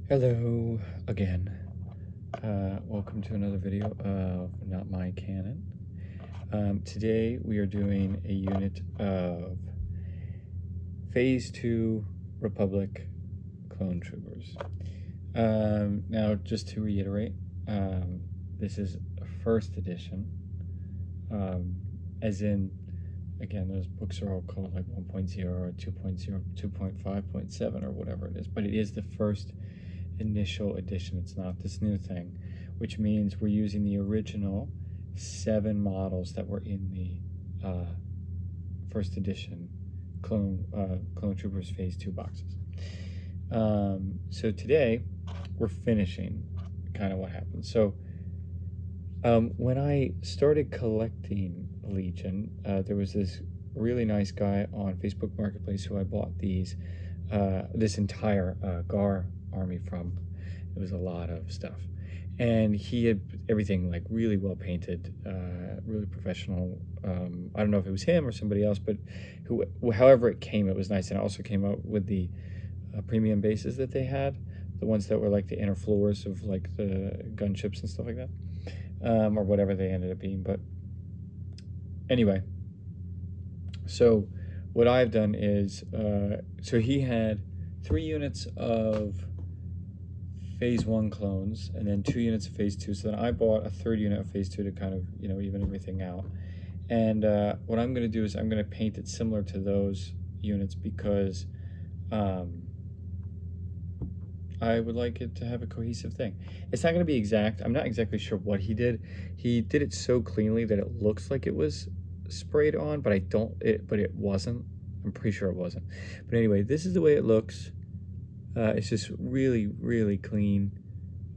Hello again. Welcome to another video of Not My Canon. Today we are doing a unit of Phase 2 Republic Clone Troopers. Now, just to reiterate, this is a first edition, as in, again, those books are all called like 1.0 or 2.0, 2.5.7 or whatever it is, but it is the first initial edition. It's not this new thing, which means we're using the original 7 models that were in the first edition Clone Troopers Phase 2 boxes. So today we're finishing kind of what happened. So when I started collecting Legion, there was this really nice guy on Facebook Marketplace who I bought this entire GAR army from. It was a lot of stuff, and he had everything like really well painted, really professional. I don't know if it was him or somebody else, but however it came, it was nice. And it also came out with the premium bases that they had, the ones that were like the inner floors of like the gunships and stuff like that, or whatever they ended up being. But anyway, so what I've done is, so he had 3 units of Phase 1 clones and then 2 units of Phase 2. So then I bought a 3rd unit of Phase 2 to kind of, even everything out. And what I'm going to do is I'm going to paint it similar to those units because I would like it to have a cohesive thing. It's not going to be exact. I'm not exactly sure what he did. He did it so cleanly that it looks like it was sprayed on, but but it wasn't. I'm pretty sure it wasn't. But anyway, this is the way it looks. It's just really, really clean.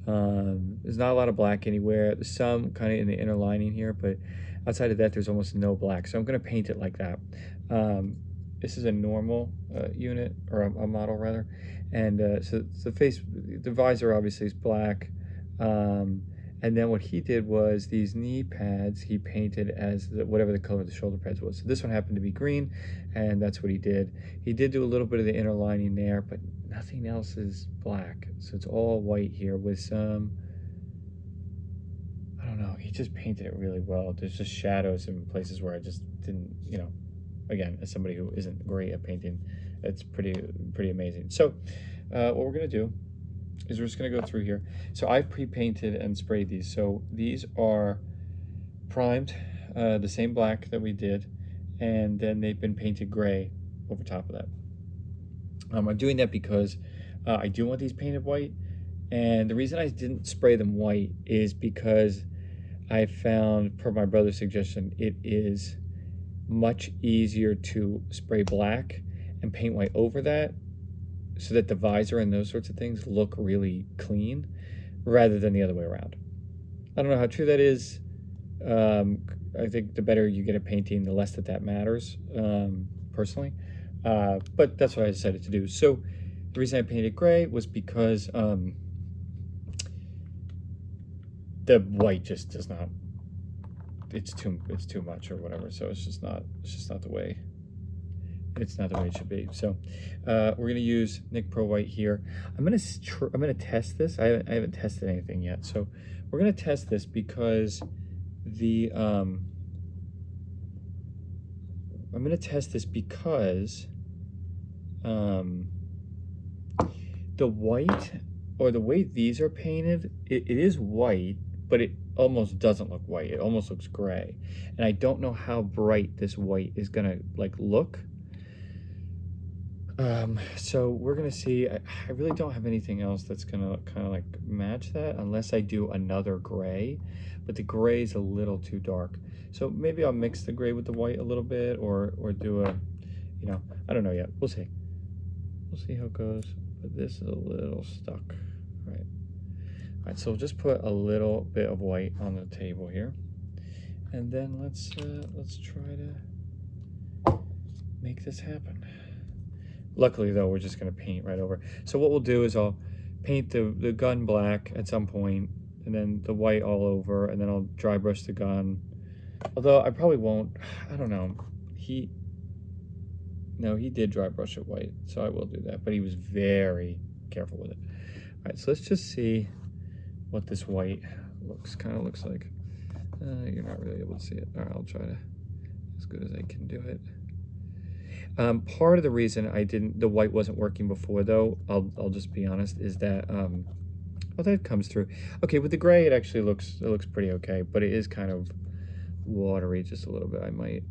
There's not a lot of black anywhere. There's some kind of in the inner lining here, but outside of that, there's almost no black. So I'm going to paint it like that. This is a normal unit, or a model rather. And so the visor obviously is black. And then what he did was these knee pads he painted as whatever the color of the shoulder pads was. So this one happened to be green, and that's what he did. He did do a little bit of the inner lining there, but nothing else is black. So it's all white here with some, I don't know, he just painted it really well. There's just shadows in places where I just didn't, again, as somebody who isn't great at painting, it's pretty amazing. So what we're gonna do is we're just going to go through here. So I've pre-painted and sprayed these. So these are primed, the same black that we did, and then they've been painted gray over top of that. I'm doing that because I do want these painted white, and the reason I didn't spray them white is because I found, per my brother's suggestion, it is much easier to spray black and paint white over that, so that the visor and those sorts of things look really clean rather than the other way around. I don't know how true that is. I think the better you get at painting, the less that matters, personally. But that's what I decided to do. So the reason I painted gray was because the white just does not, it's too much or whatever. So it's just not the way. It's not the way it should be. So we're gonna use NicPro White here. I'm gonna test this. I haven't tested anything yet. So we're gonna test this because the I'm gonna test this because the white, or the way these are painted, it is white, but it almost doesn't look white. It almost looks gray. And I don't know how bright this white is gonna like look. So we're gonna see. I really don't have anything else that's gonna kind of like match that unless I do another gray, but the gray is a little too dark. So maybe I'll mix the gray with the white a little bit, or do a, I don't know yet. We'll see. We'll see how it goes. But this is a little stuck, right? All right. So we'll just put a little bit of white on the table here, and then let's try to make this happen. Luckily, though, we're just going to paint right over. So what we'll do is I'll paint the gun black at some point, and then the white all over, and then I'll dry brush the gun. Although I probably won't. I don't know. No, he did dry brush it white, so I will do that. But he was very careful with it. right, so let's just see what this white kind of looks like. You're not really able to see it. All right, I'll try to, as good as I can do it. Part of the reason the white wasn't working before though, I'll just be honest, is that, well, that comes through. Okay, with the gray, it actually looks pretty okay, but it is kind of watery just a little bit. I might,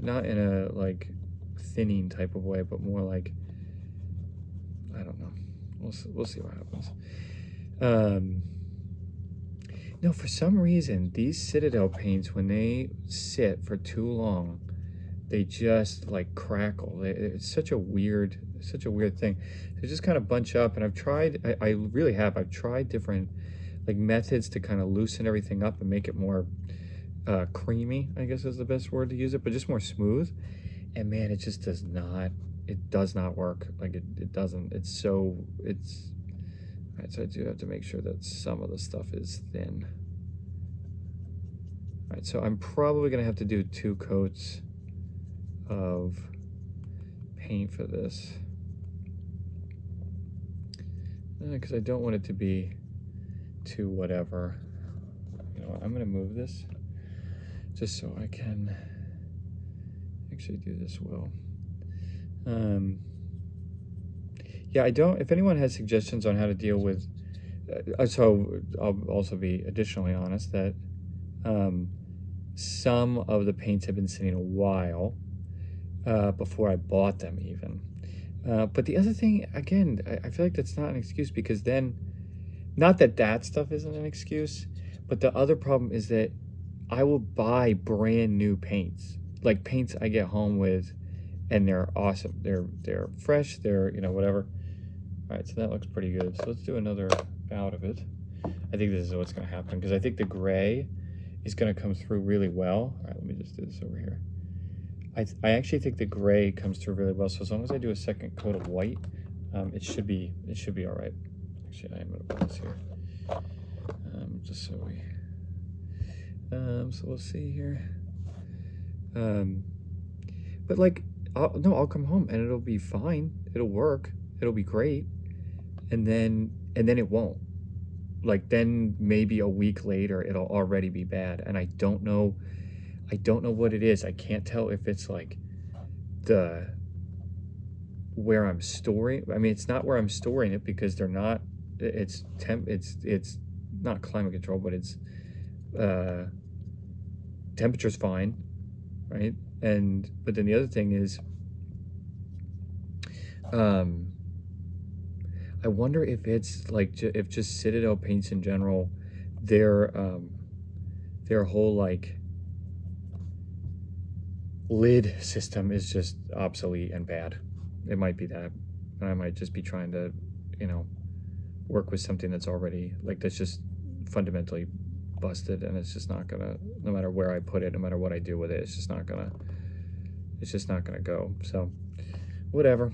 not in a like thinning type of way, but more like, I don't know. We'll see what happens. No, for some reason, these Citadel paints, when they sit for too long, they just like crackle. It's such a weird thing. They just kind of bunch up, and I've tried, I really have, I've tried different like methods to kind of loosen everything up and make it more creamy, I guess is the best word to use it, but just more smooth. And man, it just does not work. Like it doesn't. All right, so I do have to make sure that some of the stuff is thin. All right, so I'm probably gonna have to do 2 coats of paint for this, because I don't want it to be too whatever. You know what, I'm gonna move this just so I can actually do this well. Yeah, if anyone has suggestions on how to deal with, so I'll also be additionally honest that some of the paints have been sitting a while before I bought them even. But the other thing, again, I feel like that's not an excuse, because then, not that stuff isn't an excuse, but the other problem is that I will buy brand new paints, like paints I get home with, and they're awesome. They're fresh, they're, you know, whatever. All right, so that looks pretty good. So let's do another bout of it. I think this is what's gonna happen, because I think the gray is gonna come through really well. All right, let me just do this over here. I actually think the gray comes through really well. So as long as I do a second coat of white, it should be all right. Actually, I am gonna put this here, just so we, so we'll see here. But like, I'll come home and it'll be fine. It'll work. It'll be great. And then it won't. Like, then maybe a week later, it'll already be bad. And I don't know what it is. I can't tell if it's like where I'm storing. I mean, it's not where I'm storing it, because they're not, it's not climate control, but it's, temperature's fine, right? But then the other thing is, I wonder if it's like, if just Citadel paints in general, their whole like lid system is just obsolete and bad. It might be that. I might just be trying to, you know, work with something that's already, like, that's just fundamentally busted, and it's just not gonna, no matter where I put it, no matter what I do with it, it's just not gonna go. So whatever.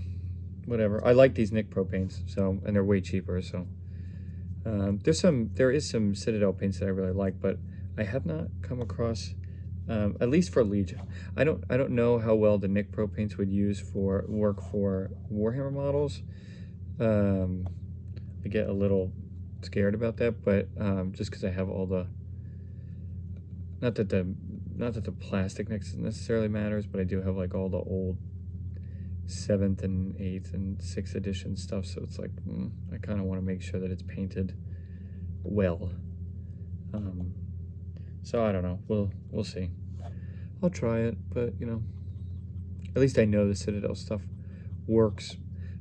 I like these NicPro paints, so, and they're way cheaper, so there is some Citadel paints that I really like, but I have not come across, at least for Legion. I don't know how well the NicPro paints would work for Warhammer models. I get a little scared about that, but just because I have all the, not that the plastic necessarily matters, but I do have like all the old 7th and 8th and 6th edition stuff, so it's like, I kind of want to make sure that it's painted well. So I don't know, we'll see. I'll try it, but you know, at least I know the Citadel stuff works.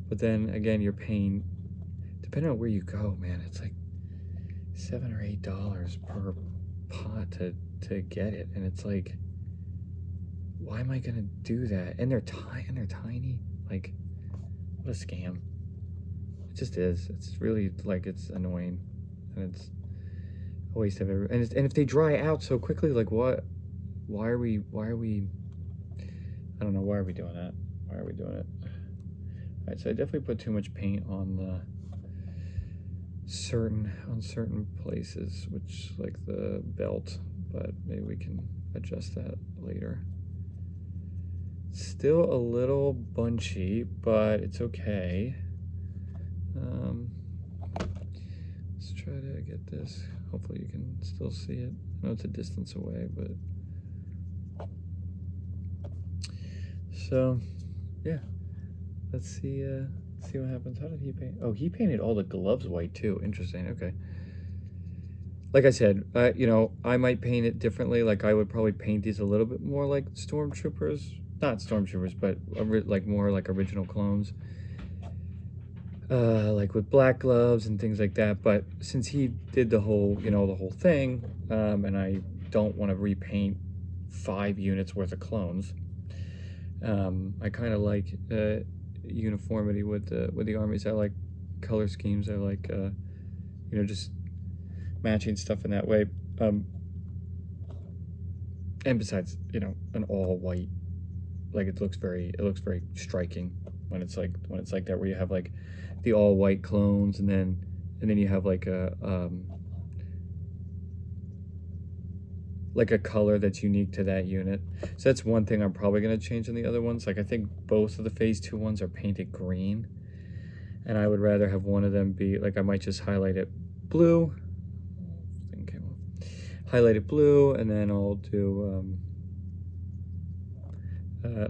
But then again, you're paying, depending on where you go, man, it's like $7 or $8 per pot to get it, and it's like, why am I gonna do that? And they're tiny. Like, what a scam! It just is. It's really, like, it's annoying, and it's a waste of every. And if they dry out so quickly, like, what? Why are we? I don't know. Why are we doing that? Why are we doing it? All right. So I definitely put too much paint on the certain places, which, like the belt, but maybe we can adjust that later. Still a little bunchy, but it's okay. try to get this. Hopefully you can still see it. I know it's a distance away, but so yeah. Let's see what happens. How did he paint? Oh, he painted all the gloves white too. Interesting. Okay. Like I said, you know, I might paint it differently. Like I would probably paint these a little bit more like stormtroopers, not stormtroopers, but like more like original clones. Like with black gloves and things like that. But since he did the whole, you know, the whole thing, and I don't want to repaint 5 units worth of clones, I kind of like uniformity with the armies. I like color schemes. I like, you know, just matching stuff in that way. And besides, you know, an all white, like it looks very striking when it's like that, where you have like the all white clones, and then you have like a color that's unique to that unit. So that's one thing I'm probably going to change in the other ones. Like I think both of the phase 2 ones are painted green, and I would rather have one of them be like, I might just highlight it blue. Thing came off. Highlight it blue, and then I'll do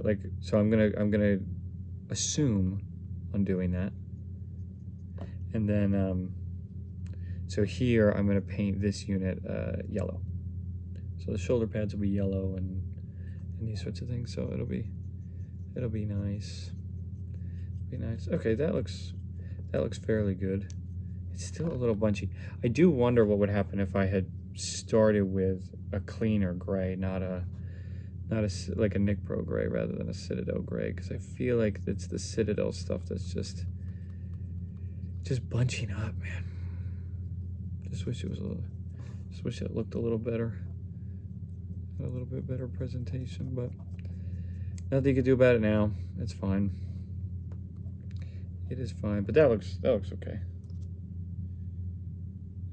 like, so I'm gonna assume I'm doing that, and then so here I'm gonna paint this unit yellow. So the shoulder pads will be yellow and these sorts of things. So it'll be nice. Be nice. Okay, that looks fairly good. It's still a little bunchy. I do wonder what would happen if I had started with a cleaner gray, not like a NicPro gray rather than a Citadel gray, because I feel like it's the Citadel stuff that's just bunching up, man. Just wish it looked a little better. A little bit better presentation, but nothing you can do about it now. It's fine. It is fine, but that looks okay.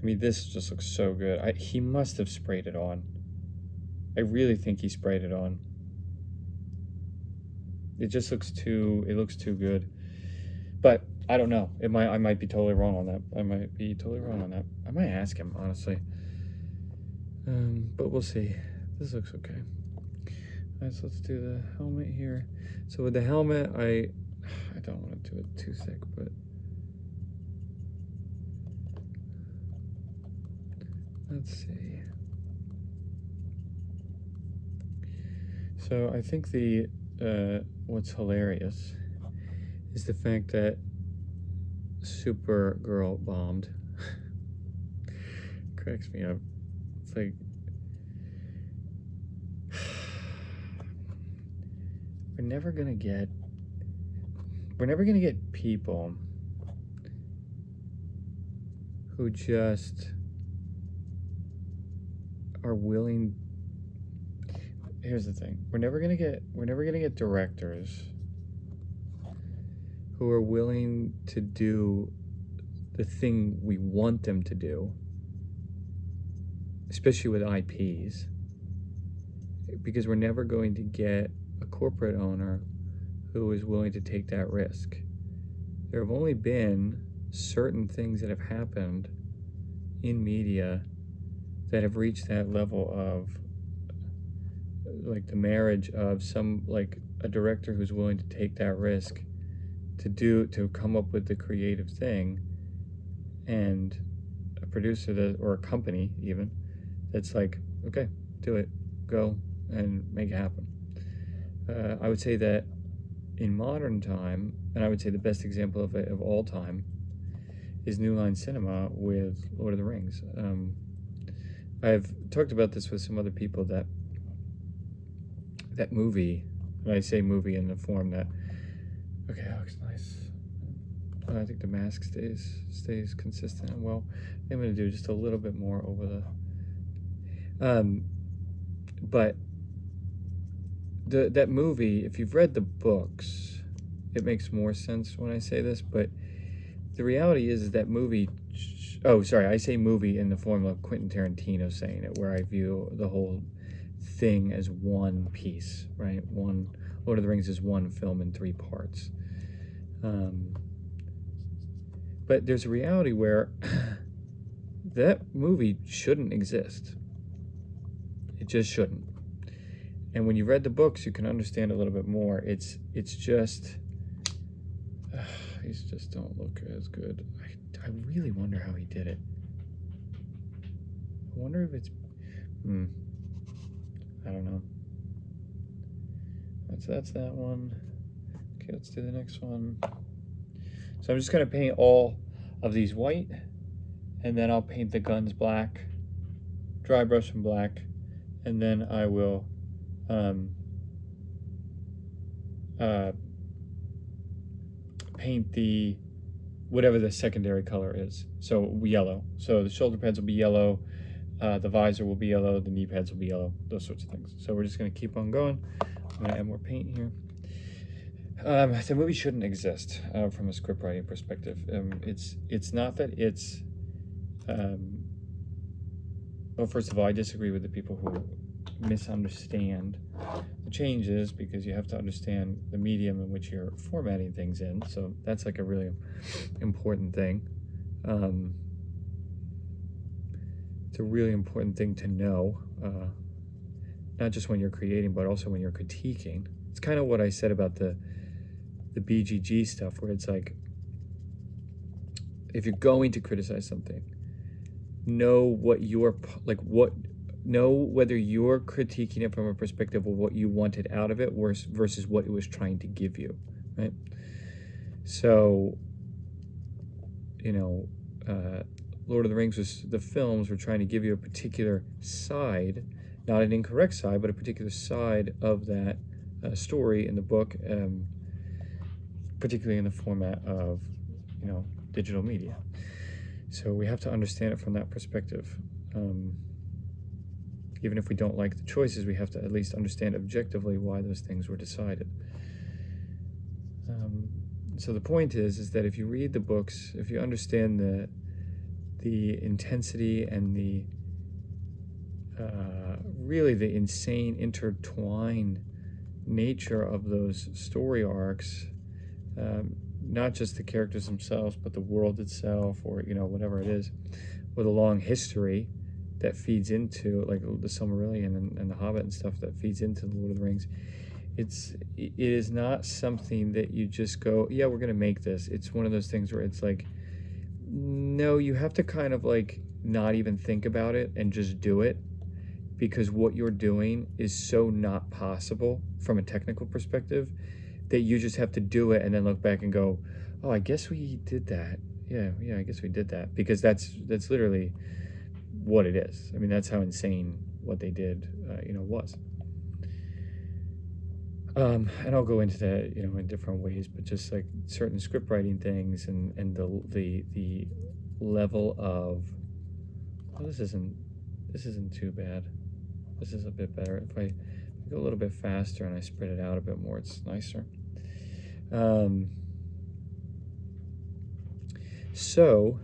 I mean, this just looks so good. He must have sprayed it on. I really think he sprayed it on. It just looks too good. But I don't know. I might be totally wrong on that. I might ask him, honestly. But we'll see. This looks okay. All right, so let's do the helmet here. So with the helmet, I don't want to do it too thick, but let's see. So I think the what's hilarious is the fact that Supergirl bombed. Cracks me up. It's like, we're never gonna get people who just are willing. Here's the thing: we're never gonna get directors who are willing to do the thing we want them to do, especially with IPs, because we're never going to get a corporate owner who is willing to take that risk. There have only been certain things that have happened in media that have reached that level of, like, the marriage of some, like, a director who's willing to take that risk to come up with the creative thing, and a producer or a company even that's like, okay, do it, go and make it happen. I would say that in modern time, and I would say the best example of it of all time, is New Line Cinema with Lord of the Rings. I've talked about this with some other people, that movie, and I say movie in the form that, okay, that looks nice. I think the mask stays consistent and well. I'm going to do just a little bit more over the, but that movie, if you've read the books, it makes more sense when I say this, but the reality is that movie, oh, sorry, I say movie in the form of Quentin Tarantino saying it, where I view the whole thing as one piece, right? Lord of the Rings is one film in 3 parts. But there's a reality where that movie shouldn't exist. It just shouldn't. And when you read the books, you can understand a little bit more. It's just, these just don't look as good. I really wonder how he did it. I wonder if it's, I don't know. So that's that one. Okay, let's do the next one. So I'm just gonna paint all of these white, and then I'll paint the guns black, dry brush them black, and then I will paint the whatever the secondary color is. So yellow. So the shoulder pads will be yellow, the visor will be yellow, the knee pads will be yellow, those sorts of things. So we're just gonna keep on going. I'm gonna add more paint here. The movie shouldn't exist from a script writing perspective. It's not that it's. Well, first of all, I disagree with the people who misunderstand the changes, because you have to understand the medium in which you're formatting things in. So that's like a really important thing. It's a really important thing to know, not just when you're creating, but also when you're critiquing. It's kind of what I said about the BGG stuff, where it's like, if you're going to criticize something, know what you're know whether you're critiquing it from a perspective of what you wanted out of it versus what it was trying to give you, right? So, you know, Lord of the Rings the films were trying to give you a particular side, not an incorrect side, but a particular side of that story in the book, particularly in the format of, you know, digital media. So we have to understand it from that perspective. Even if we don't like the choices, we have to at least understand objectively why those things were decided. So the point is that if you read the books, if you understand the intensity and the really the insane intertwined nature of those story arcs, not just the characters themselves, but the world itself, or, you know, whatever it is, with a long history that feeds into, like the Silmarillion and the Hobbit and stuff, that feeds into the Lord of the Rings. It is not something that you just go, yeah, we're gonna make this. It's one of those things where it's like, no, you have to kind of like not even think about it and just do it, because what you're doing is so not possible from a technical perspective that you just have to do it and then look back and go, oh, I guess we did that. Yeah, I guess we did that, because that's literally what it is. I mean, that's how insane what they did, you know, was. And I'll go into that, you know, in different ways, but just like certain script writing things and the level of, well, this isn't too bad. This is a bit better. If I go a little bit faster and I spread it out a bit more, it's nicer. So,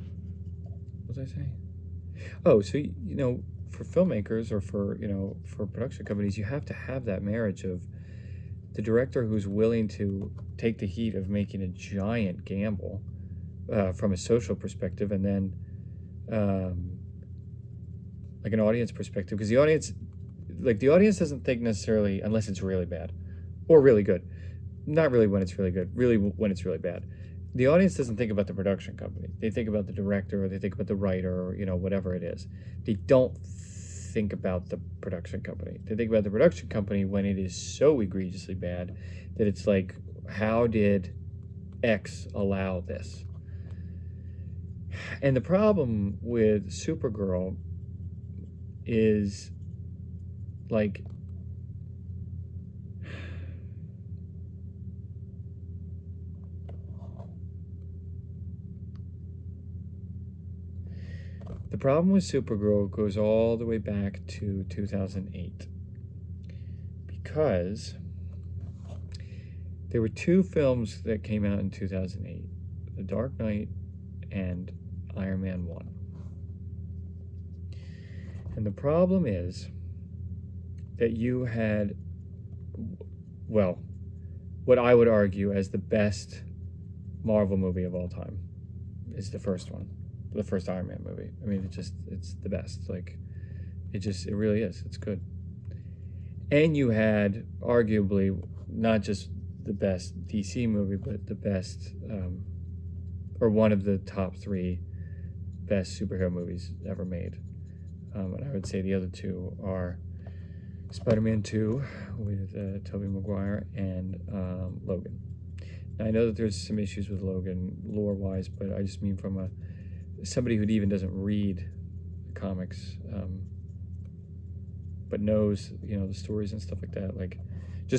what was I saying? Oh, so, you know, for filmmakers or for, you know, for production companies, you have to have that marriage of the director who's willing to take the heat of making a giant gamble from a social perspective, and then like an audience perspective, because the audience doesn't think necessarily, unless it's really bad or really good. Not really when it's really good, really when it's really bad. The audience doesn't think about the production company. They think about the director, or they think about the writer, or, you know, whatever it is. They don't think about the production company. They think about the production company when it is so egregiously bad that it's like, how did X allow this? And the problem with Supergirl is, like, the problem with Supergirl goes all the way back to 2008, because there were two films that came out in 2008, The Dark Knight and Iron Man 1. And the problem is that you had, well, what I would argue as the best Marvel movie of all time is the first one, the first Iron Man movie. I mean, it's the best. Like, it really is. It's good. And you had arguably not just the best DC movie, but the best, or one of the top 3 best superhero movies ever made. And I would say the other 2 are Spider-Man 2 with Tobey Maguire and Logan. Now, I know that there's some issues with Logan lore-wise, but I just mean from somebody who even doesn't read the comics, but knows, the stories and stuff like that. Like,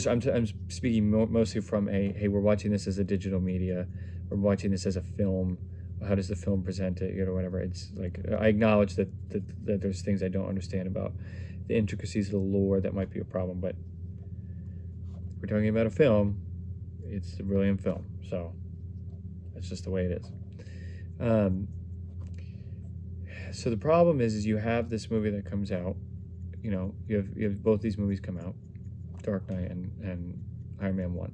I'm speaking mostly from hey, we're watching this as a digital media, we're watching this as a film. How does the film present it? Whatever. It's like, I acknowledge that there's things I don't understand about the intricacies of the lore that might be a problem, but we're talking about a film. It's a brilliant film, so that's just the way it is. So the problem is you have this movie that comes out. You have both these movies come out, Dark Knight and Iron Man 1.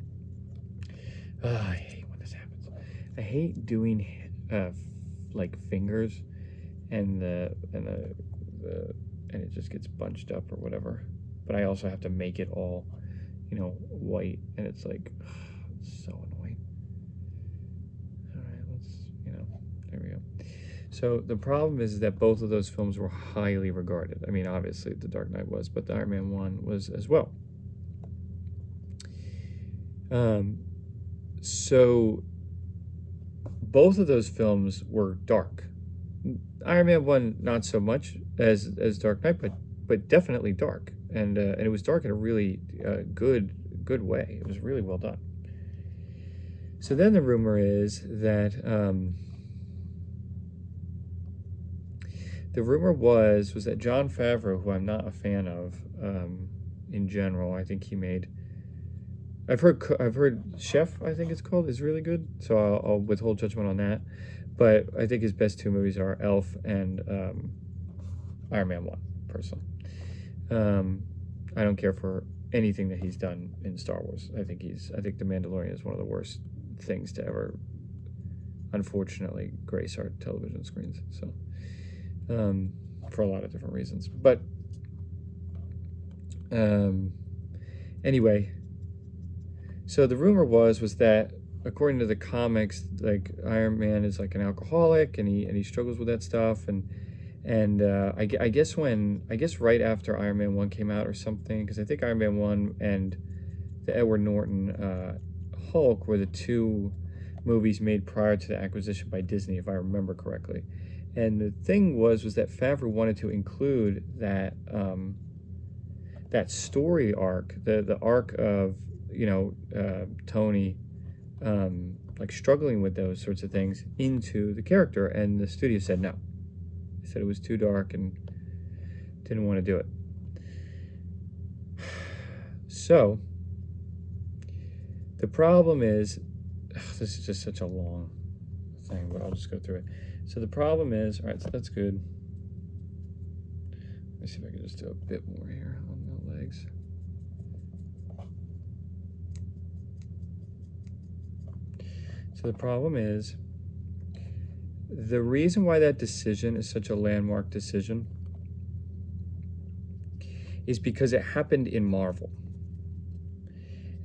I hate when this happens. I hate doing like fingers and and it just gets bunched up or whatever. But I also have to make it all, white, and it's like, it's so annoying. All right, there we go. So the problem is that both of those films were highly regarded. I mean, obviously The Dark Knight was, but the Iron Man 1 was as well. So both of those films were dark. Iron Man 1 not so much as Dark Knight, but definitely dark, and it was dark in a really good way. It was really well done. So then the rumor is that was that Jon Favreau, who I'm not a fan of in general, I think he made. I've heard Chef, I think it's called, is really good. So I'll withhold judgment on that. But I think his best 2 movies are Elf and Iron Man 1, personally. I don't care for anything that he's done in Star Wars. I think The Mandalorian is one of the worst things to ever, unfortunately, grace our television screens. So, for a lot of different reasons. But anyway, so the rumor was that, according to the comics, like, Iron Man is like an alcoholic, and he struggles with that stuff, and I guess right after Iron Man 1 came out or something, because I think Iron Man 1 and the Edward Norton Hulk were the 2 movies made prior to the acquisition by Disney, if I remember correctly. And the thing was that Favreau wanted to include that that story arc, the arc of Tony like struggling with those sorts of things into the character, and the studio said no. They said it was too dark and didn't want to do it. So the problem is, this is just such a long thing, but I'll just go through it. So the problem is, all right, so that's good. Let me see if I can just do a bit more here on the legs. So the problem is, the reason why that decision is such a landmark decision is because it happened in Marvel.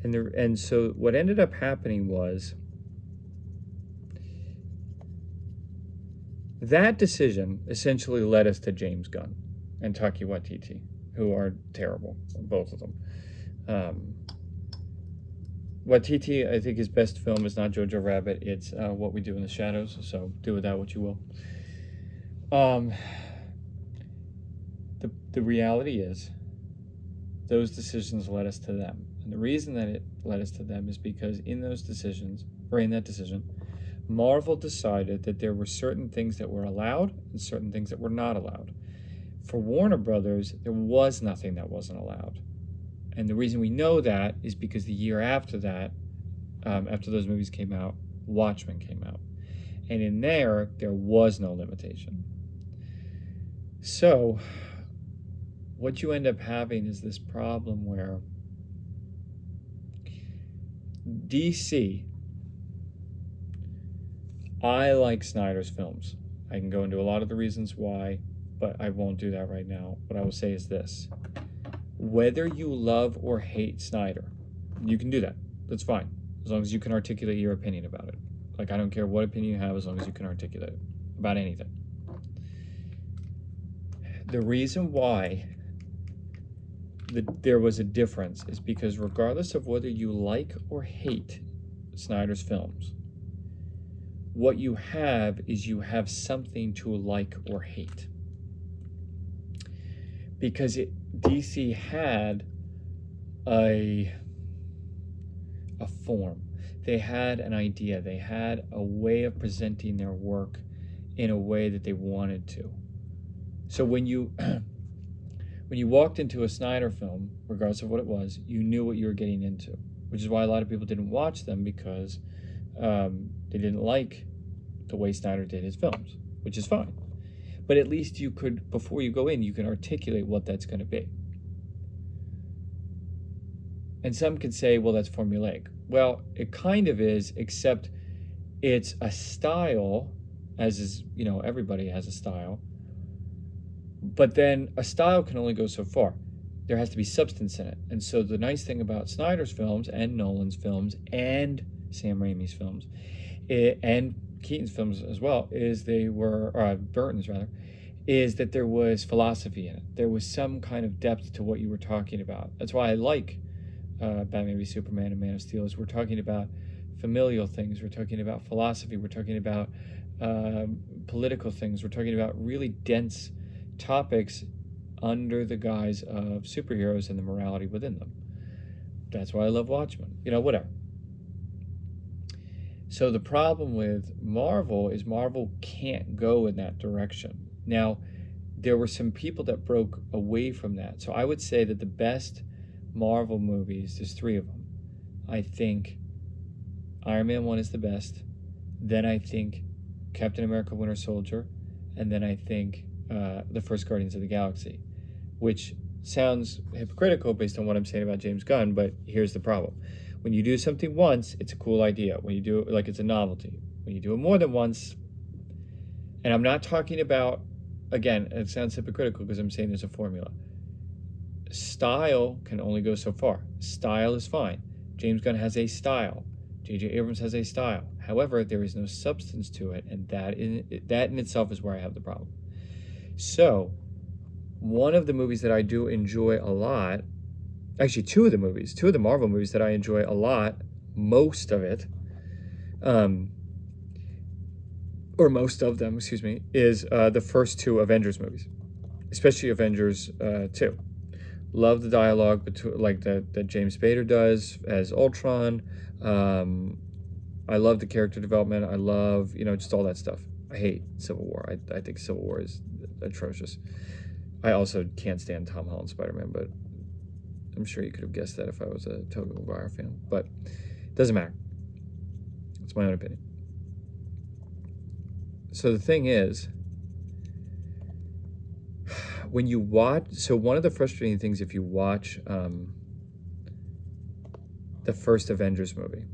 And so what ended up happening was that decision essentially led us to James Gunn and Taika Waititi, who are terrible, both of them. Waititi, I think his best film is not Jojo Rabbit, it's What We Do in the Shadows, so do with that what you will. The reality is, those decisions led us to them. And the reason that it led us to them is because in that decision, Marvel decided that there were certain things that were allowed and certain things that were not allowed. For Warner Brothers, there was nothing that wasn't allowed. And the reason we know that is because the year after that, after those movies came out, Watchmen came out. And in there was no limitation. So what you end up having is this problem where DC, I like Snyder's films. I can go into a lot of the reasons why, but I won't do that right now. What I will say is this. Whether you love or hate Snyder, you can do that. That's fine, as long as you can articulate your opinion about it. Like, I don't care what opinion you have, as long as you can articulate it about anything. The reason why there was a difference is because regardless of whether you like or hate Snyder's films, what you have is you have something to like or hate. Because DC had a form. They had an idea. They had a way of presenting their work in a way that they wanted to. So when you when you walked into a Snyder film, regardless of what it was, you knew what you were getting into, which is why a lot of people didn't watch them, because they didn't like the way Snyder did his films, which is fine. But at least you could, before you go in, you can articulate what that's going to be. And some could say, well, that's formulaic. Well, it kind of is, except it's a style, as is, you know, everybody has a style. But then a style can only go so far. There has to be substance in it. And so the nice thing about Snyder's films and Nolan's films and Sam Raimi's films and Keaton's films as well is they were, or Burton's rather, is that there was philosophy in it. There was some kind of depth to what you were talking about. That's why I like Batman v Superman and Man of Steel, is we're talking about familial things, we're talking about philosophy, we're talking about political things, we're talking about really dense topics under the guise of superheroes and the morality within them. That's why I love Watchmen. You know, whatever. So the problem with Marvel is Marvel can't go in that direction. Now, there were some people that broke away from that. So I would say that the best Marvel movies, there's 3 of them. I think Iron Man 1 is the best. Then I think Captain America Winter Soldier. And then I think the first Guardians of the Galaxy, which sounds hypocritical based on what I'm saying about James Gunn, but here's the problem. When you do something once, it's a cool idea. When you do it, like, it's a novelty. When you do it more than once, and I'm not talking about, again, it sounds hypocritical because I'm saying there's a formula. Style can only go so far. Style is fine. James Gunn has a style. J.J. Abrams has a style. However, there is no substance to it, and that in itself is where I have the problem. So, one of the movies that I do enjoy a lot, actually 2 of the Marvel movies that I enjoy a lot, most of it, or most of them, excuse me, is the first 2 Avengers movies, especially Avengers 2. Love the dialogue between, like, that James Spader does as Ultron. I love the character development. I love, you know, just all that stuff. I hate Civil War. I think Civil War is atrocious. I also can't stand Tom Holland's Spider-Man, but I'm sure you could have guessed that if I was a Tobey Maguire fan. But it doesn't matter. It's my own opinion. So the thing is, when you watch, so one of the frustrating things if you watch the first Avengers movie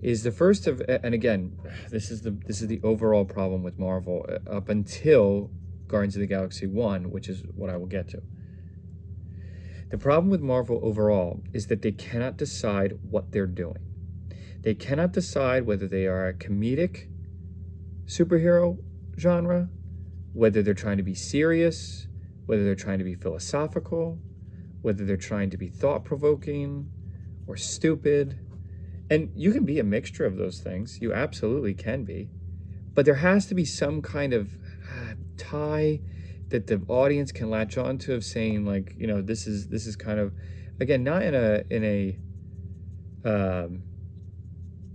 is the first of, and again, this is the overall problem with Marvel up until Guardians of the Galaxy 1, which is what I will get to. The problem with Marvel overall is that they cannot decide what they're doing. They cannot decide whether they are a comedic superhero genre, whether they're trying to be serious, whether they're trying to be philosophical, whether they're trying to be thought-provoking or stupid. And you can be a mixture of those things. You absolutely can be. But there has to be some kind of tie that the audience can latch on to, of saying, like, you know, this is kind of, again, not in a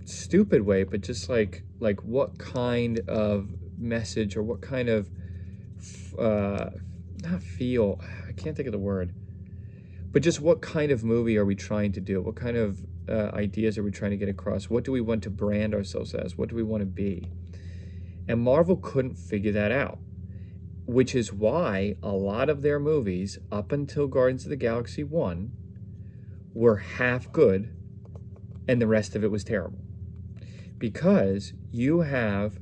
stupid way, but just like what kind of message or what kind of not feel, I can't think of the word, but just what kind of movie are we trying to do? What kind of ideas are we trying to get across? What do we want to brand ourselves as? What do we want to be? And Marvel couldn't figure that out, which is why a lot of their movies up until Guardians of the Galaxy 1 were half good and the rest of it was terrible. Because you have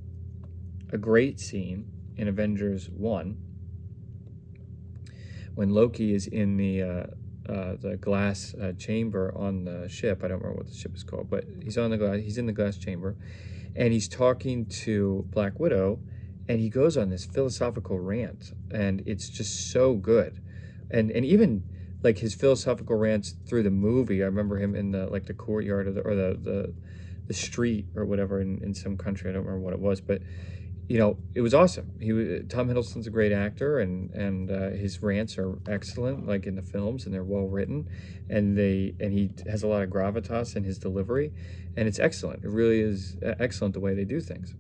a great scene in Avengers 1 when Loki is in the glass chamber on the ship. I don't remember what the ship is called, but he's in the glass chamber, and he's talking to Black Widow, and he goes on this philosophical rant, and it's just so good. And even like his philosophical rants through the movie, I remember him in the courtyard of the street or whatever in some country. I don't remember what it was, but you know, it was awesome. Tom Hiddleston's a great actor, and his rants are excellent, like in the films, and they're well written, and he has a lot of gravitas in his delivery, and it's excellent. It really is excellent the way they do things.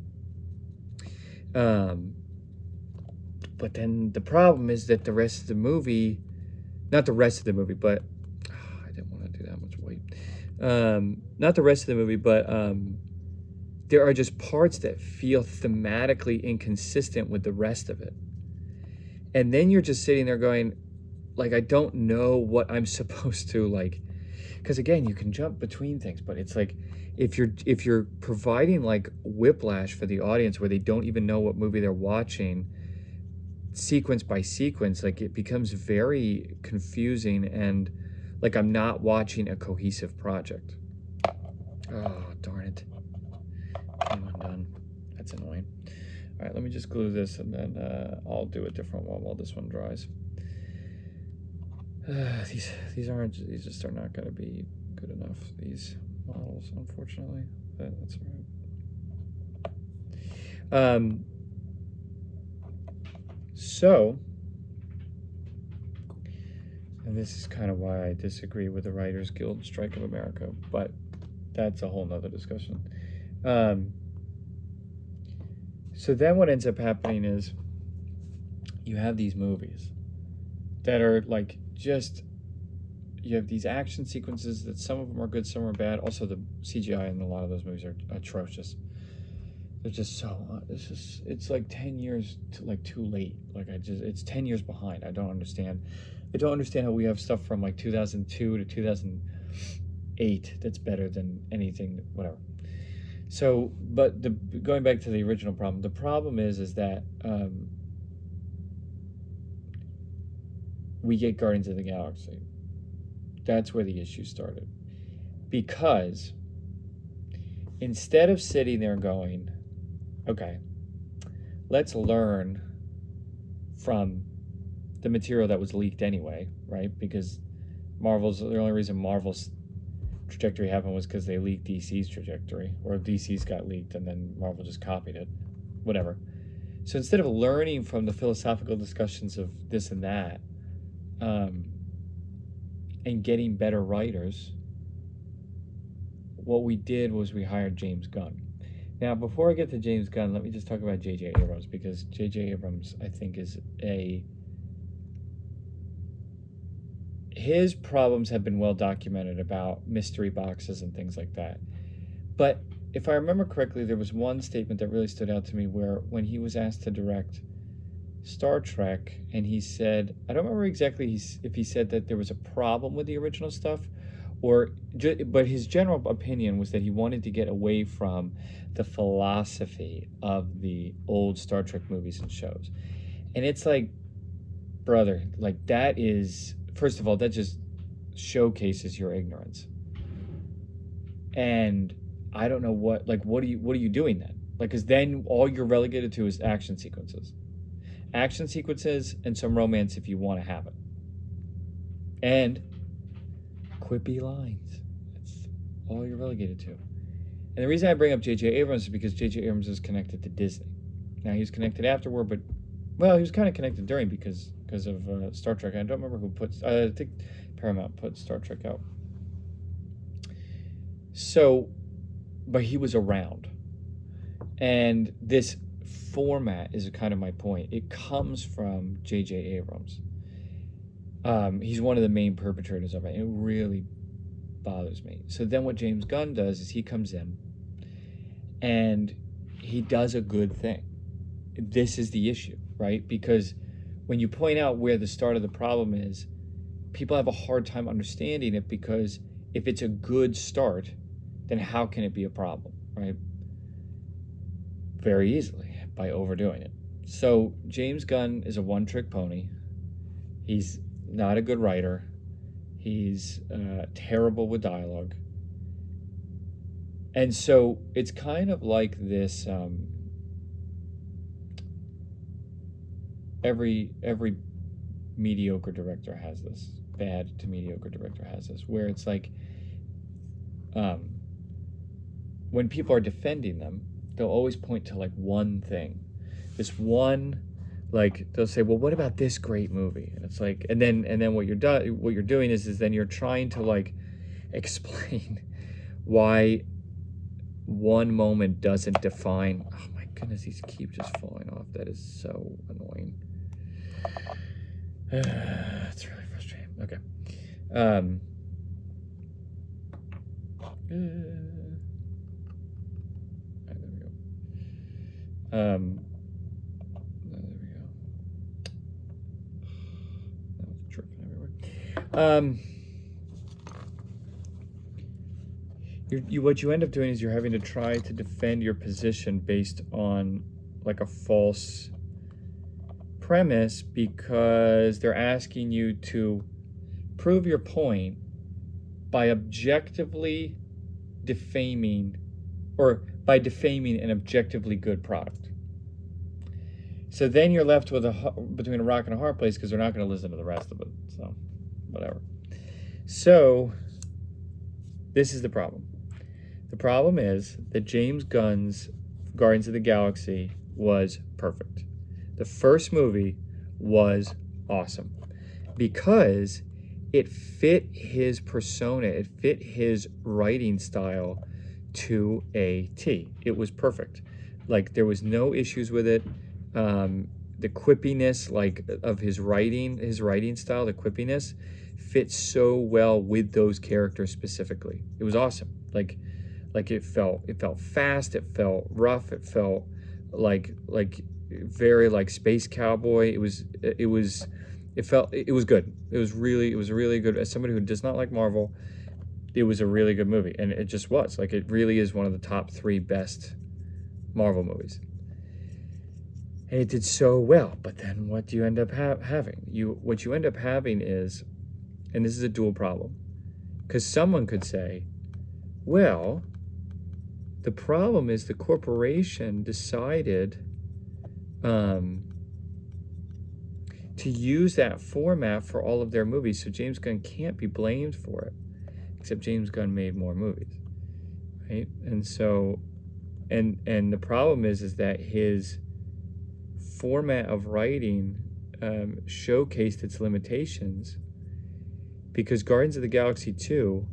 But then the problem is that the rest of the movie, not the rest of the movie, but I didn't want to do that much weight. Not the rest of the movie, but there are just parts that feel thematically inconsistent with the rest of it. And then you're just sitting there going, like, I don't know what I'm supposed to, like, because again, you can jump between things, but it's like, if you're providing like whiplash for the audience where they don't even know what movie they're watching, sequence by sequence, like it becomes very confusing, and like I'm not watching a cohesive project. Oh, darn it. Came undone. That's annoying. All right, let me just glue this, and then I'll do a different one while this one dries. These just are not going to be good enough, these models, unfortunately, but that's all right. So, and this is kind of why I disagree with the Writers Guild Strike of America, but that's a whole nother discussion. So then what ends up happening is you have these movies that are like you have these action sequences that some of them are good, some are bad. Also, the CGI in a lot of those movies are atrocious. They're just so, it's like 10 years too late. Like it's 10 years behind. I don't understand how we have stuff from like 2002 to 2008 that's better than anything, whatever. So, but going back to the original problem, the problem is that we get Guardians of the Galaxy. That's where the issue started. Because instead of sitting there going, okay, let's learn from the material that was leaked anyway, right? Because the only reason Marvel's trajectory happened was because they leaked DC's trajectory, or DC's got leaked and then Marvel just copied it, whatever. So instead of learning from the philosophical discussions of this and that, and getting better writers, what we did was we hired James Gunn. Now, before I get to James Gunn, let me just talk about J.J. Abrams, because J.J. Abrams, I think, his problems have been well documented about mystery boxes and things like that. But if I remember correctly, there was one statement that really stood out to me where when he was asked to direct Star Trek, and he said, I don't remember exactly if he said that there was a problem with the original stuff, but his general opinion was that he wanted to get away from the philosophy of the old Star Trek movies and shows. And it's like, brother, like that is, first of all, that just showcases your ignorance. And I don't know what are you doing then? Like, because then all you're relegated to is action sequences and some romance if you want to have it, and quippy lines. That's all you're relegated to. And the reason I bring up J.J. Abrams is because J.J. Abrams is connected to Disney. Now, he was connected afterward, but, well, he was kind of connected during because of Star Trek. I don't remember who I think Paramount put Star Trek out. So, but he was around. And this format is kind of my point. It comes from J.J. Abrams. He's one of the main perpetrators of it. It really bothers me. So then what James Gunn does is he comes in and he does a good thing. This is the issue, right? Because when you point out where the start of the problem is, people have a hard time understanding it, because if it's a good start, then how can it be a problem, right? Very easily. by overdoing it. So James Gunn is a one-trick pony. He's not a good writer. He's terrible with dialogue. And so it's kind of like this, every mediocre director has this, bad to mediocre director has this, where it's like, when people are defending them, they'll always point to like one thing, this one, like they'll say, well, what about this great movie? And it's like, and then what you're doing is then you're trying to like explain why one moment doesn't define. Oh my goodness, these keep just falling off. That is so annoying. It's really frustrating. Okay. There we go. There we go. That was tripping everywhere. What you end up doing is you're having to try to defend your position based on like a false premise, because they're asking you to prove your point by objectively defaming, or by defaming an objectively good product. So then you're left with between a rock and a hard place, because they're not going to listen to the rest of it. So whatever. So this is the problem. The problem is that James Gunn's Guardians of the Galaxy was perfect. The first movie was awesome because it fit his persona, it fit his writing style to a T. It was perfect. Like, there was no issues with it. The quippiness, like, of his writing style, the quippiness fits so well with those characters specifically. It was awesome. Like it felt fast, it felt rough, it felt like very like space cowboy. It was good. It was really good. As somebody who does not like Marvel, it was a really good movie, and it just was. Like, it really is one of the top 3 best Marvel movies. And it did so well. But then what do you end up having? What you end up having is, and this is a dual problem, because someone could say, well, the problem is the corporation decided to use that format for all of their movies, so James Gunn can't be blamed for it, except James Gunn made more movies, right? And so, and the problem is that his format of writing showcased its limitations, because Guardians of the Galaxy 2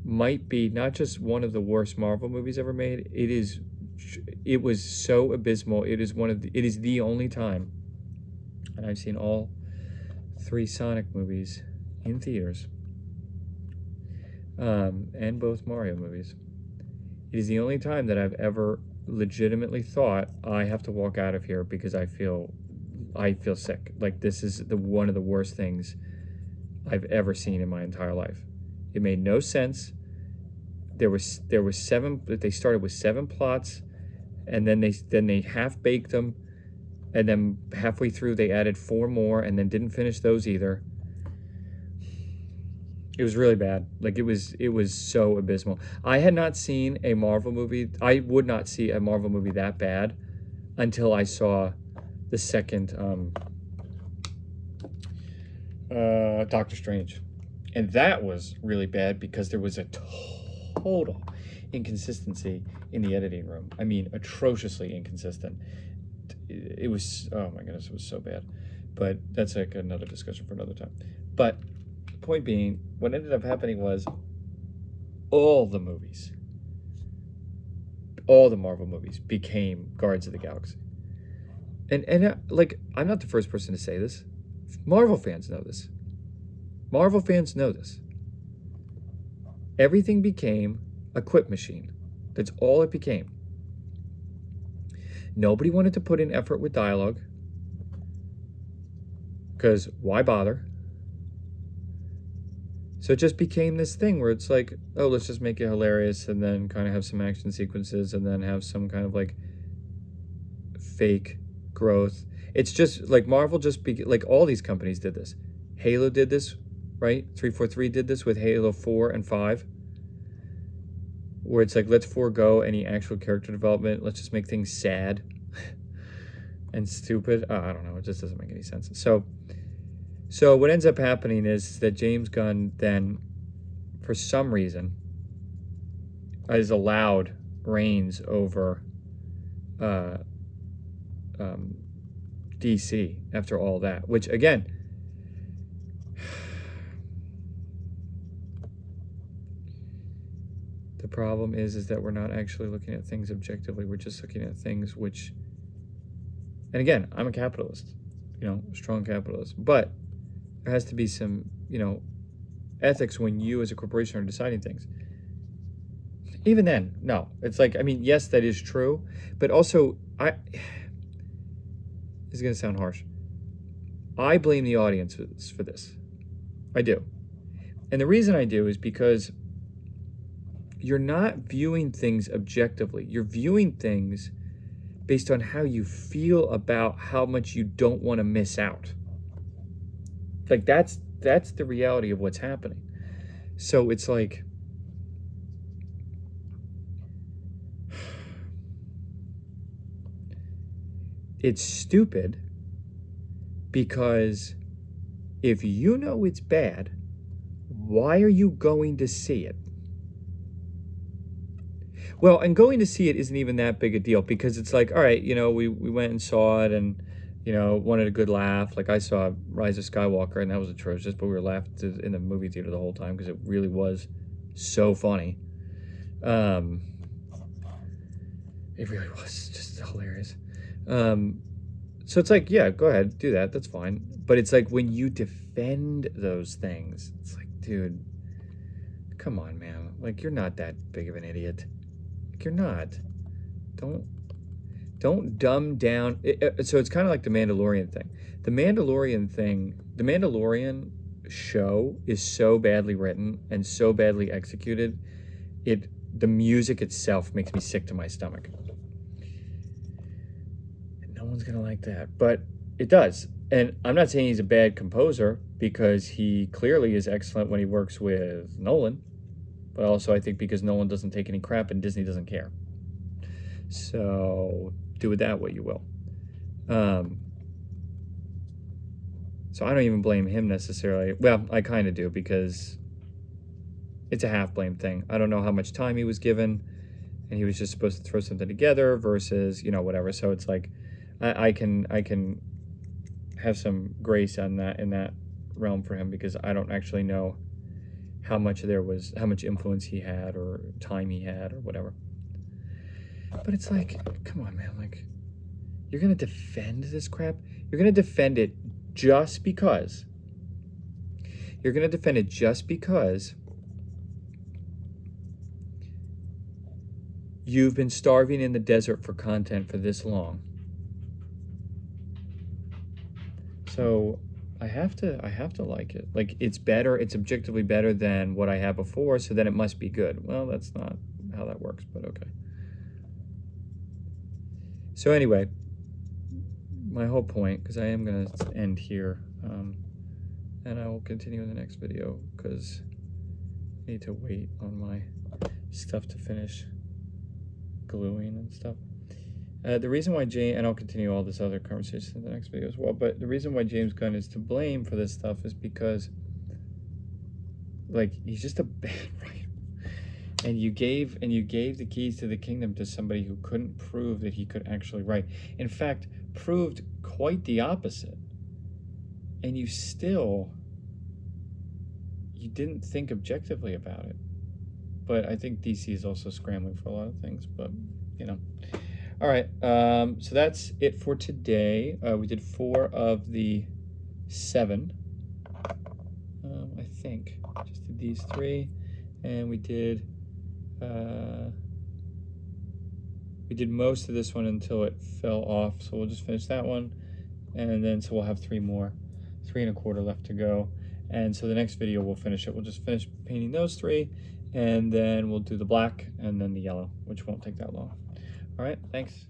might be not just one of the worst Marvel movies ever made. It was so abysmal. It is the only time, and I've seen all 3 Sonic movies in theaters, and both Mario movies. It is the only time that I've ever legitimately thought, I have to walk out of here because I feel sick. Like, this is one of the worst things I've ever seen in my entire life. It made no sense. There was 7. They started with 7 plots, and then they half baked them, and then halfway through they added 4 more, and then didn't finish those either. It was really bad. Like, it was so abysmal. I had not seen a Marvel movie. I would not see a Marvel movie that bad until I saw the second Doctor Strange, and that was really bad because there was a total inconsistency in the editing room. I mean, atrociously inconsistent. It was, oh my goodness, it was so bad. But that's like another discussion for another time. But the point being, what ended up happening was all the Marvel movies became Guardians of the Galaxy. And like, I'm not the first person to say this. Marvel fans know this. Marvel fans know this. Everything became a quip machine. That's all it became. Nobody wanted to put in effort with dialogue, because why bother? So it just became this thing where it's like, oh, let's just make it hilarious, and then kind of have some action sequences, and then have some kind of like fake growth. It's just like Marvel like all these companies did this. Halo did this, right? 343 did this with Halo 4 and 5. Where it's like, let's forego any actual character development. Let's just make things sad and stupid. I don't know. It just doesn't make any sense. So what ends up happening is that James Gunn then, for some reason, is allowed reigns over DC after all that. Which, again, the problem is that we're not actually looking at things objectively. We're just looking at things which, and again, I'm a capitalist, strong capitalist, but there has to be some, ethics when you as a corporation are deciding things. Even then, no. It's like, I mean, yes, that is true, but also, this is going to sound harsh. I blame the audience for this. I do. And the reason I do is because you're not viewing things objectively. You're viewing things based on how you feel about how much you don't want to miss out. Like, that's the reality of what's happening. So it's like, it's stupid because if you know it's bad, why are you going to see it? Well, and going to see it isn't even that big a deal because it's like, all right, we went and saw it and, wanted a good laugh. Like I saw Rise of Skywalker and that was atrocious, but we were laughing in the movie theater the whole time because it really was so funny. It really was just hilarious. So it's like, yeah, go ahead, do that. That's fine. But it's like when you defend those things, it's like, dude, come on, man. Like, you're not that big of an idiot. You're not. Don't dumb down. So it's kind of like the Mandalorian thing. The Mandalorian show is so badly written and so badly executed. The music itself makes me sick to my stomach. And no one's gonna like that, but it does. And I'm not saying he's a bad composer because he clearly is excellent when he works with Nolan. But also I think because Nolan doesn't take any crap and Disney doesn't care. So do with that what you will. So I don't even blame him necessarily. Well, I kind of do because it's a half blame thing. I don't know how much time he was given and he was just supposed to throw something together versus, whatever. So it's like I can have some grace on that in that realm for him because I don't actually know how much influence he had or time he had or whatever. But it's like, come on, man. Like, you're going to defend this crap? You're going to defend it just because. You're going to defend it just because you've been starving in the desert for content for this long. So I have to like it. Like, it's better, it's objectively better than what I had before, so then it must be good. Well, that's not how that works, but okay. So anyway, my whole point, because I am going to end here, and I will continue in the next video, because I need to wait on my stuff to finish gluing and stuff. The reason why and I'll continue all this other conversation in the next video as well, but the reason why James Gunn is to blame for this stuff is because, like, he's just a bad writer. And you gave the keys to the kingdom to somebody who couldn't prove that he could actually write. In fact, proved quite the opposite. And you didn't think objectively about it. But I think DC is also scrambling for a lot of things, but, All right, so that's it for today. We did 4 of the 7, I think. Just did these 3, and we did most of this one until it fell off, so we'll just finish that one, and then so we'll have 3 more, 3 1/4 left to go, and so the next video we'll finish it. We'll just finish painting those 3, and then we'll do the black and then the yellow, which won't take that long. All right, thanks.